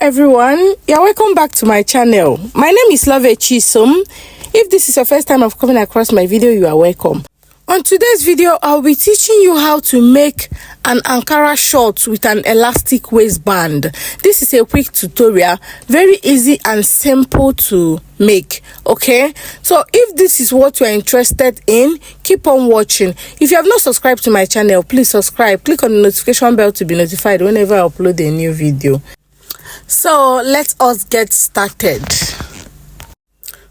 everyone, welcome back to my channel. My name is Love Chisom. If this is your first time of coming across my video, you are welcome. On today's video, I'll be teaching you how to make an Ankara short with an elastic waistband. This is a quick tutorial, very easy and simple to make. Okay, so if this is what you're interested in, keep on watching. If you have not subscribed to my channel, please subscribe. Click on the notification bell to be notified whenever I upload a new video. So let us get started.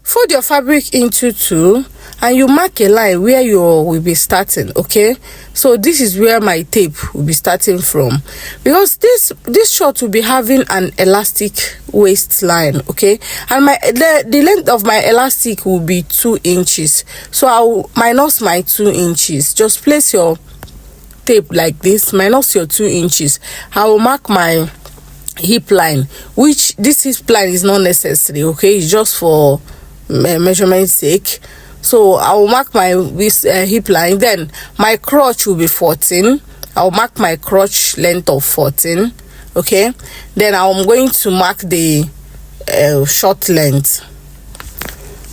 Fold your fabric into two and you mark a line where you will be starting. Okay, so this is where my tape will be starting from, because this short will be having an elastic waistline. Okay, and the length of my elastic will be 2 inches, so I'll minus my 2 inches. Just place your tape like this, minus your 2 inches. I will mark my hip line, which this hip line is not necessary. Okay, it's just for measurement sake. So I will mark my hip line. Then my crotch will be 14. I'll mark my crotch length of 14. Okay, then I'm going to mark the short length.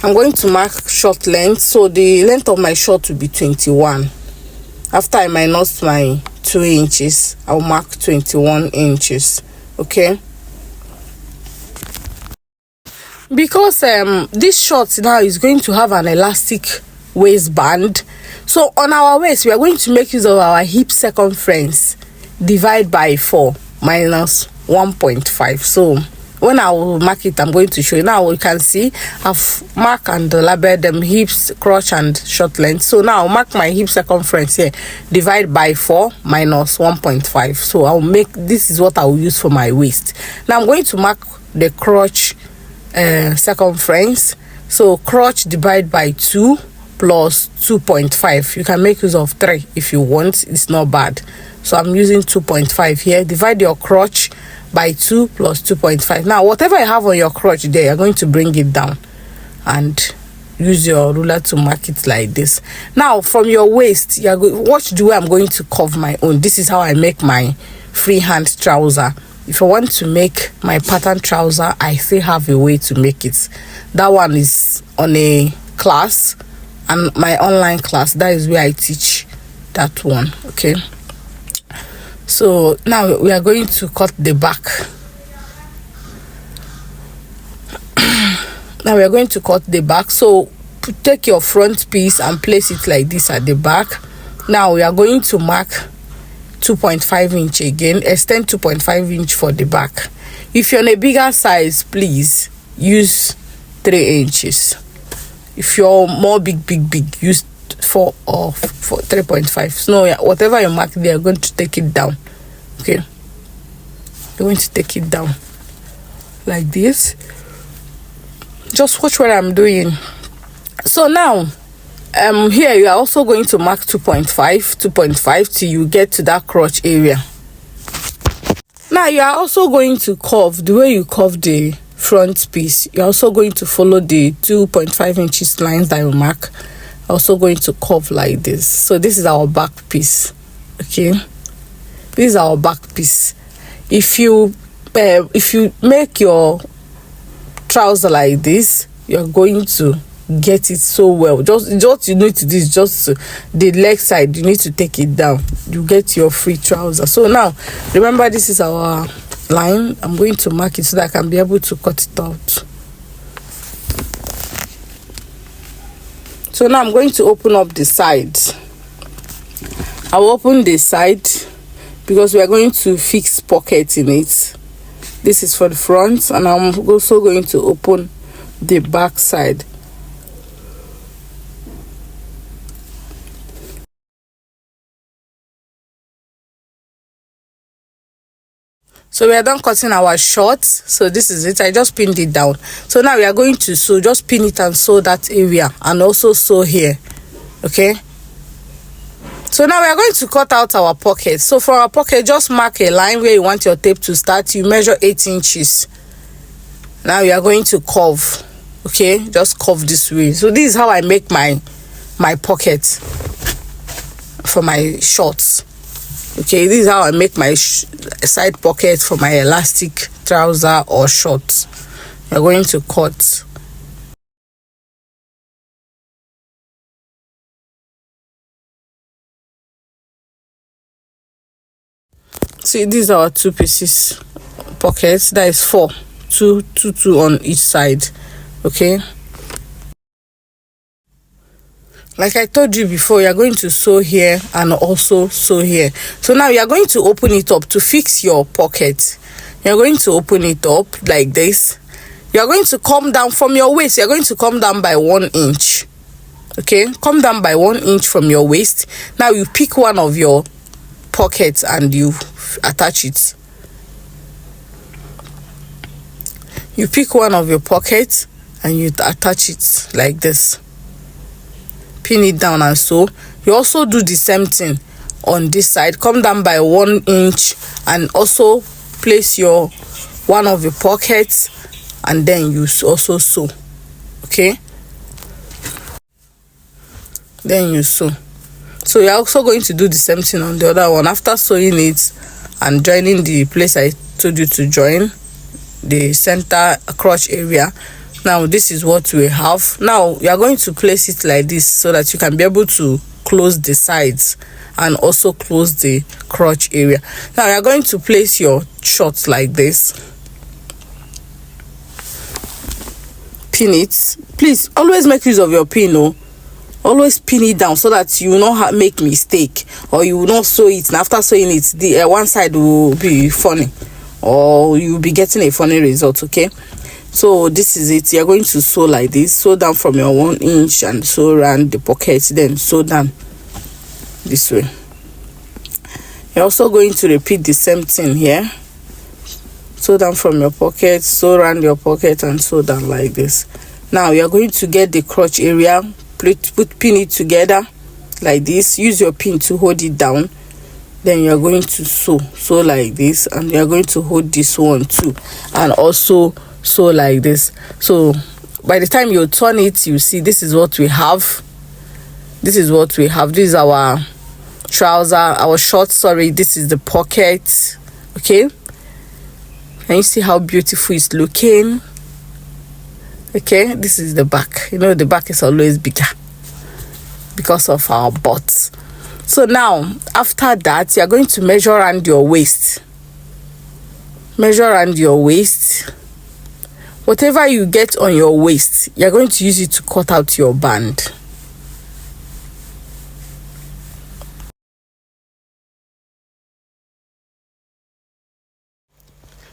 I'm going to mark short length, so the length of my short will be 21. After I minus my 2 inches, I'll mark 21 inches. Okay, because this short now is going to have an elastic waistband, so on our waist we are going to make use of our hip circumference divide by 4 minus 1.5. so when I will mark it, I'm going to show you. Now you can see I've marked and labeled them hips, crotch and short length. So now I'll mark my hip circumference here, divide by 4 minus 1.5. so I'll make, this is what I will use for my waist. Now I'm going to mark the crotch circumference. So crotch divide by 2 plus 2.5. You can make use of 3 if you want, it's not bad. So I'm using 2.5 here. Divide your crotch by 2 plus 2.5. Now whatever you have on your crotch there, you're going to bring it down and use your ruler to mark it like this. Now from your waist, you're going, watch the way I'm going to curve my own. This is how I make my freehand trouser. If I want to make my pattern trouser, I still have a way to make it. That one is on a class, and my online class, that is where I teach that one. Okay, so now we are going to cut the back. Now we are going to cut the back. So take your front piece and place it like this at the back. Now we are going to mark 2.5 inch again, extend 2.5 inch for the back. If you're on a bigger size, please use 3 inches. If you're more big, use 4 or 3.5. So no, whatever you mark there, you're going to take it down. Okay, you're going to take it down like this. Just watch what I'm doing. So now here you are also going to mark 2.5 till you get to that crotch area. Now you are also going to curve the way you curve the front piece. You're also going to follow the 2.5 inches lines that you mark. Also going to curve like this. So this is our back piece. Okay, this is our back piece. If you make your trouser like this, you're going to get it so well. Just you need to do is just the leg side, you need to take it down, you get your free trouser. So now remember, this is our line. I'm going to mark it so that I can be able to cut it out. So now I'm going to open up the side. I'll open the side because we are going to fix pockets in it. This is for the front, and I'm also going to open the back side. So we are done cutting our shorts. So this is it. I just pinned it down. So now we are going to sew. Just pin it and sew that area, and also sew here. Okay, so now we are going to cut out our pocket. So for our pocket, just mark a line where you want your tape to start. You measure 8 inches. Now we are going to curve. Okay, just curve this way. So this is how I make my pocket for my shorts. Okay, this is how I make my side pocket for my elastic trouser or shorts. You're going to cut. See, these are our 2 pieces pockets. That is 4, 2 on each side. Okay, like I told you before, you're going to sew here and also sew here. So now you're going to open it up to fix your pocket. You're going to open it up like this. You're going to come down from your waist. You're going to come down by 1 inch. Okay, come down by 1 inch from your waist. Now you pick one of your pockets and you attach it. You pick one of your pockets and you attach it like this. Pin it down and sew. You also do the same thing on this side. Come down by 1 inch and also place your one of your pockets, and then you also sew. Okay, then you sew. So you're also going to do the same thing on the other one. After sewing it and joining the place I told you to join, the center crotch area, now this is what we have. Now you are going to place it like this so that you can be able to close the sides and also close the crotch area. Now you are going to place your shorts like this. Pin it. Please always make use of your pin. Oh, always pin it down so that you will not make mistake, or you will not sew it, and after sewing it, the one side will be funny, or you will be getting a funny result. Okay, so this is it. You're going to sew like this. Sew down from your 1 inch and sew around the pocket, then sew down this way. You're also going to repeat the same thing here. Sew down from your pocket, sew around your pocket, and sew down like this. Now you're going to get the crotch area, pin it together like this. Use your pin to hold it down. Then you're going to sew like this, and you're going to hold this one too, and also sew like this. So by the time you turn it, you see this is what we have. This is what we have. This is our trouser, our shorts, sorry. This is the pocket. Okay, can you see how beautiful it's looking? Okay, this is the back. You know, the back is always bigger because of our butts. So now after that, you're going to measure around your waist. Measure around your waist. Whatever you get on your waist, you're going to use it to cut out your band.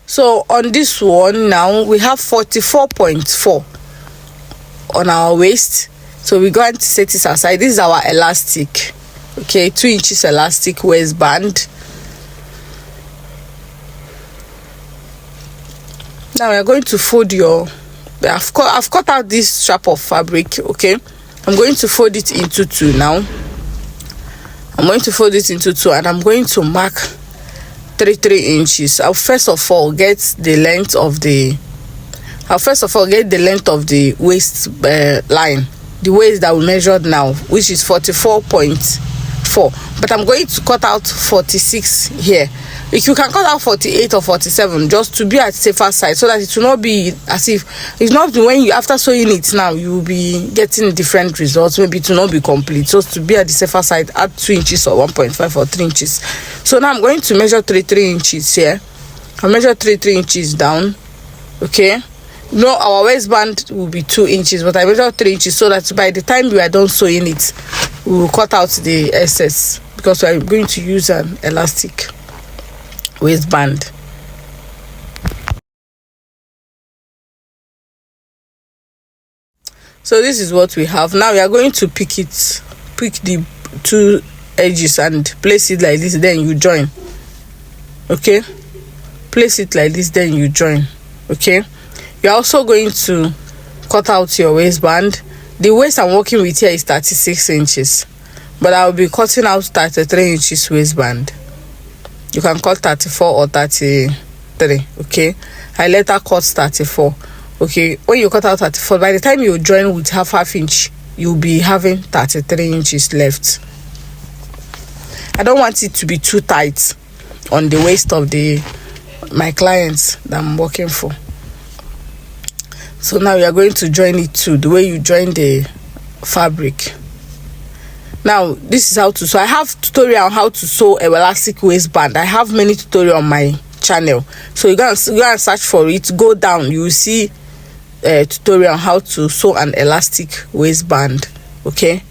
So on this one now, we have 44.4 on our waist. So we're going to set it aside. This is our elastic. Okay, 2 inches elastic waistband. Now we're going to fold your, I've cut out this strap of fabric. Okay, I'm going to fold it into 2 now. I'm going to fold it into 2, and I'm going to mark 3 inches. I'll first of all get the length of the waist line, the waist that we measured now, which is 44.4, but I'm going to cut out 46 here. If you can cut out 48 or 47, just to be at safer side, so that it will not be as if it's not when you, after sewing it now, you will be getting different results. Maybe it will not be complete. So to be at the safer side, add 2 inches or 1.5 or 3 inches. So now I'm going to measure 3 inches here. I'll measure 3 inches down. Okay, no, our waistband will be 2 inches, but I measure 3 inches so that by the time we are done sewing it, we will cut out the excess, because we are going to use an elastic waistband. So this is what we have. Now we are going to pick the 2 edges and place it like this, then you join. Okay, place it like this, then you join. Okay, you're also going to cut out your waistband. The waist I'm working with here is 36 inches, but I will be cutting out 33 inches waistband. You can cut 34 or 33. Okay, I later cut 34. Okay, when you cut out 34, by the time you join with half inch, you'll be having 33 inches left. I don't want it to be too tight on the waist of my clients that I'm working for. So now we are going to join it to the way you join the fabric. Now this is how to sew. I have tutorial on how to sew a elastic waistband. I have many tutorial on my channel, so you go and search for it. Go down, you will see a tutorial on how to sew an elastic waistband. Okay,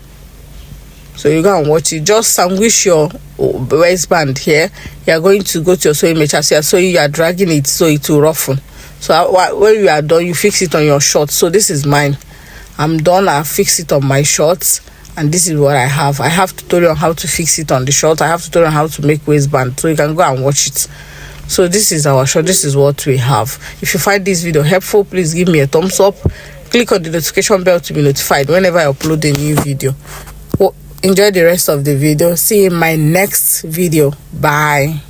so you go and watch it. Just sandwich your waistband here. You are going to go to your sewing machine. As you are sewing, you are dragging it so it will roughen. So when you are done, you fix it on your shorts. So this is mine. I'm done. I fix it on my shorts, and this is what I have. I have tutorial on how to fix it on the shorts. I have tutorial on how to make waistband, so you can go and watch it. So this is our short. This is what we have. If you find this video helpful, please give me a thumbs up. Click on the notification bell to be notified whenever I upload a new video. Well, enjoy the rest of the video. See you in my next video. Bye.